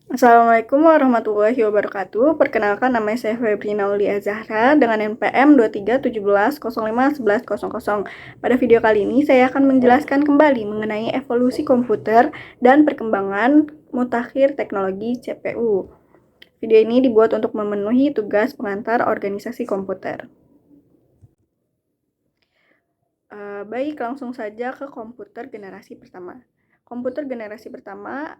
Assalamualaikum warahmatullahi wabarakatuh. Perkenalkan, nama saya Febrina Aulia Zahra dengan NPM 2317051100. Pada video kali ini saya akan menjelaskan kembali mengenai evolusi komputer dan perkembangan mutakhir teknologi CPU. Video ini dibuat untuk memenuhi tugas pengantar organisasi komputer. Baik, langsung saja ke komputer generasi pertama. Komputer generasi pertama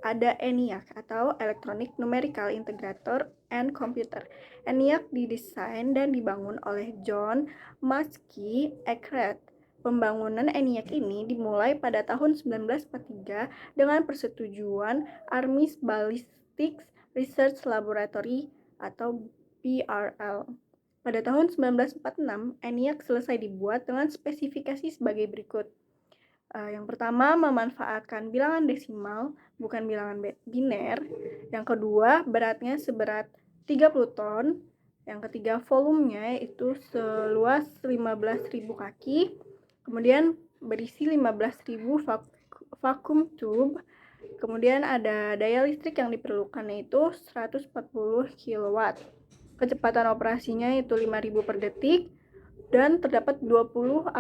ada ENIAC atau Electronic Numerical Integrator and Computer. ENIAC didesain dan dibangun oleh John Maskey Eckert. Pembangunan ENIAC ini dimulai pada tahun 1943 dengan persetujuan Army Ballistics Research Laboratory atau BRL. Pada tahun 1946, ENIAC selesai dibuat dengan spesifikasi sebagai berikut. Yang pertama, memanfaatkan bilangan desimal, bukan bilangan biner. Yang kedua, beratnya seberat 30 ton. Yang ketiga, volumenya itu seluas 15.000 kaki. Kemudian berisi 15.000 vacuum tube. Kemudian ada daya listrik yang diperlukan yaitu 140 kW. Kecepatan operasinya itu 5.000 per detik. Dan terdapat 20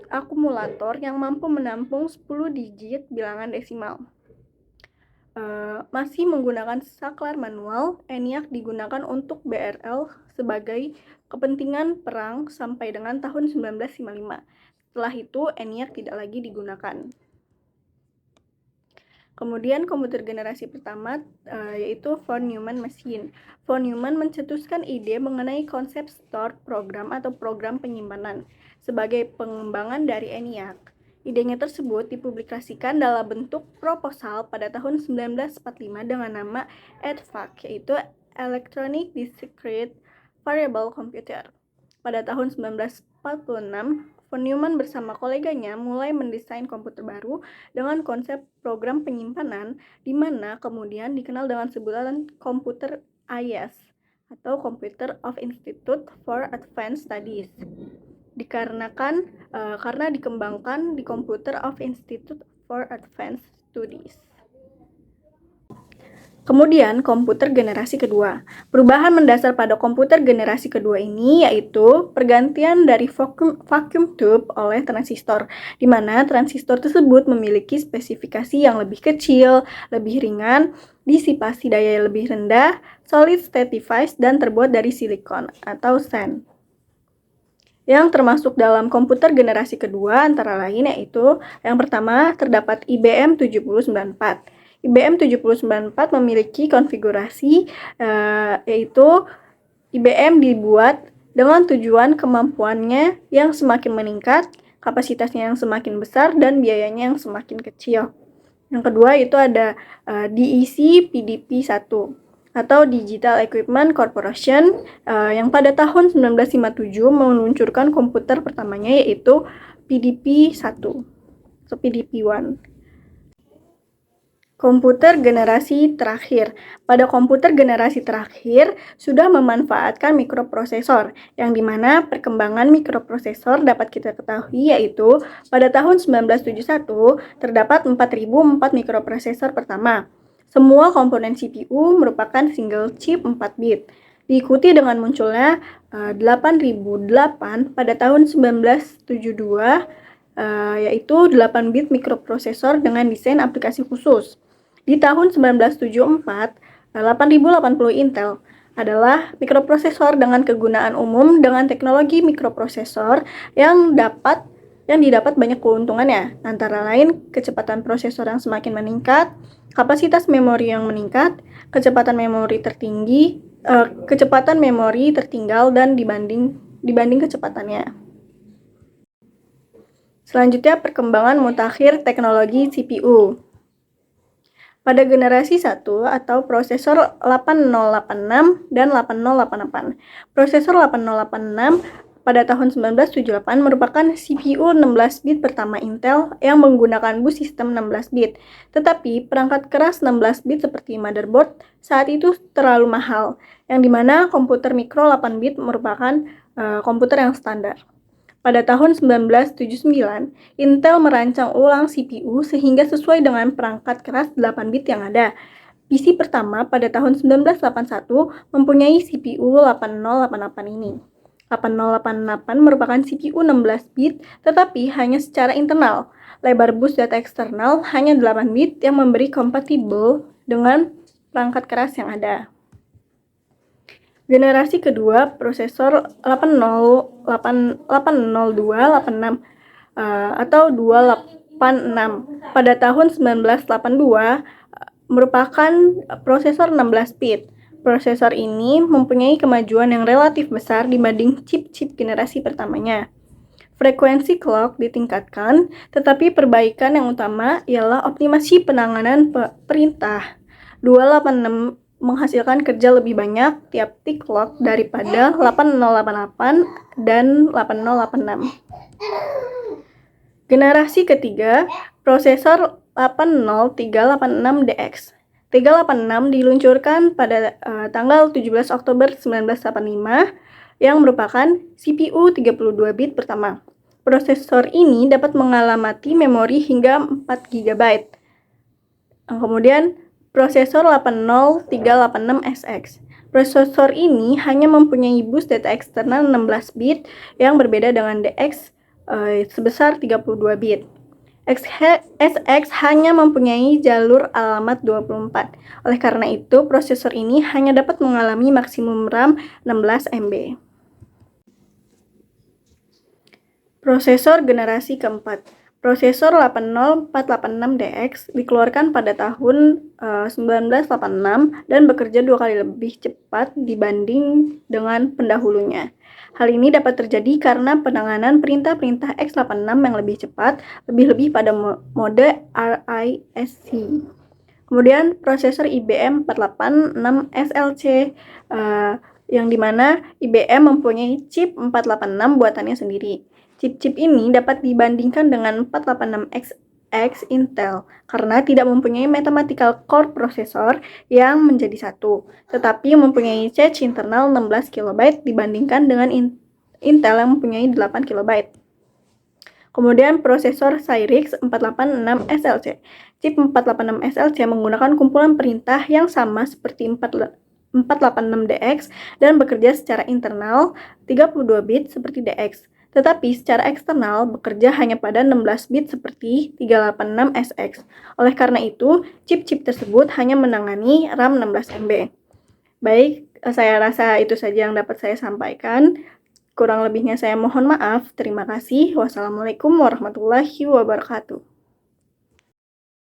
akumulator yang mampu menampung 10 digit bilangan desimal. Masih menggunakan saklar manual, ENIAC digunakan untuk BRL sebagai kepentingan perang sampai dengan tahun 1955. Setelah itu, ENIAC tidak lagi digunakan. Kemudian komputer generasi pertama yaitu von Neumann machine. Von Neumann mencetuskan ide mengenai konsep stored program atau program penyimpanan sebagai pengembangan dari ENIAC. Idenya tersebut dipublikasikan dalam bentuk proposal pada tahun 1945 dengan nama EDVAC, yaitu Electronic Discrete Variable Computer. Pada tahun 1946, von Neumann bersama koleganya mulai mendesain komputer baru dengan konsep program penyimpanan, di mana kemudian dikenal dengan sebutan komputer IS atau Computer of Institute for Advanced Studies. Karena dikembangkan di Computer of Institute for Advanced Studies. Kemudian komputer generasi kedua. Perubahan mendasar pada komputer generasi kedua ini yaitu pergantian dari vacuum tube oleh transistor, di mana transistor tersebut memiliki spesifikasi yang lebih kecil, lebih ringan, disipasi daya lebih rendah, solid state device, dan terbuat dari silikon atau SAN. Yang termasuk dalam komputer generasi kedua antara lain yaitu yang pertama terdapat IBM 7094. IBM 7094 memiliki konfigurasi yaitu IBM dibuat dengan tujuan kemampuannya yang semakin meningkat, kapasitasnya yang semakin besar, dan biayanya yang semakin kecil. Yang kedua itu ada DEC PDP-1 atau Digital Equipment Corporation yang pada tahun 1957 meluncurkan komputer pertamanya yaitu PDP-1 atau PDP-1. Komputer generasi terakhir. Pada komputer generasi terakhir sudah memanfaatkan mikroprosesor, yang dimana perkembangan mikroprosesor dapat kita ketahui yaitu pada tahun 1971 terdapat 4004 mikroprosesor pertama. Semua komponen CPU merupakan single chip 4 bit. Diikuti dengan munculnya 8008 pada tahun 1972 yaitu 8 bit mikroprosesor dengan desain aplikasi khusus. Di tahun 1974, 8080 Intel adalah mikroprosesor dengan kegunaan umum dengan teknologi mikroprosesor yang didapat banyak keuntungannya, antara lain kecepatan prosesor yang semakin meningkat, kapasitas memori yang meningkat, kecepatan memori tertinggal dan dibanding kecepatannya. Selanjutnya perkembangan mutakhir teknologi CPU. Pada generasi 1 atau prosesor 8086 dan 8088. Prosesor 8086 pada tahun 1978 merupakan CPU 16 bit pertama Intel yang menggunakan bus sistem 16 bit. Tetapi perangkat keras 16 bit seperti motherboard saat itu terlalu mahal, yang dimana komputer mikro 8 bit merupakan komputer yang standar. Pada tahun 1979, Intel merancang ulang CPU sehingga sesuai dengan perangkat keras 8 bit yang ada. PC pertama pada tahun 1981 mempunyai CPU 8088 ini. 8088 merupakan CPU 16 bit tetapi hanya secara internal. Lebar bus data eksternal hanya 8 bit yang memberi kompatibel dengan perangkat keras yang ada. Generasi kedua prosesor 80286 atau 286 pada tahun 1982 merupakan prosesor 16 bit. Prosesor ini mempunyai kemajuan yang relatif besar dibanding chip-chip generasi pertamanya. Frekuensi clock ditingkatkan, tetapi perbaikan yang utama ialah optimasi penanganan perintah. 286 menghasilkan kerja lebih banyak tiap tick clock daripada 8088 dan 8086. Generasi ketiga, prosesor 80386DX. 386 diluncurkan pada tanggal 17 Oktober 1985 yang merupakan CPU 32 bit pertama. Prosesor ini dapat mengalamati memori hingga 4 GB. Kemudian prosesor 80386SX. Prosesor ini hanya mempunyai bus data eksternal 16 bit yang berbeda dengan DX sebesar 32 bit. SX hanya mempunyai jalur alamat 24. Oleh karena itu, prosesor ini hanya dapat mengalami maksimum RAM 16 MB. Prosesor generasi keempat. Prosesor 80486DX dikeluarkan pada tahun 1986 dan bekerja 2 kali lebih cepat dibanding dengan pendahulunya. Hal ini dapat terjadi karena penanganan perintah-perintah x86 yang lebih cepat, lebih-lebih pada mode RISC. Kemudian prosesor IBM 486SLC yang dimana IBM mempunyai chip 486 buatannya sendiri. Chip-chip ini dapat dibandingkan dengan 486XX Intel karena tidak mempunyai mathematical core prosesor yang menjadi satu, tetapi mempunyai cache internal 16 KB dibandingkan dengan Intel yang mempunyai 8 KB. Kemudian prosesor Cyrix 486SLC. Chip 486SLC menggunakan kumpulan perintah yang sama seperti 486DX dan bekerja secara internal 32 bit seperti DX. Tetapi secara eksternal bekerja hanya pada 16 bit seperti 386SX. Oleh karena itu, chip-chip tersebut hanya menangani RAM 16 MB. Baik, saya rasa itu saja yang dapat saya sampaikan. Kurang lebihnya saya mohon maaf. Terima kasih. Wassalamualaikum warahmatullahi wabarakatuh.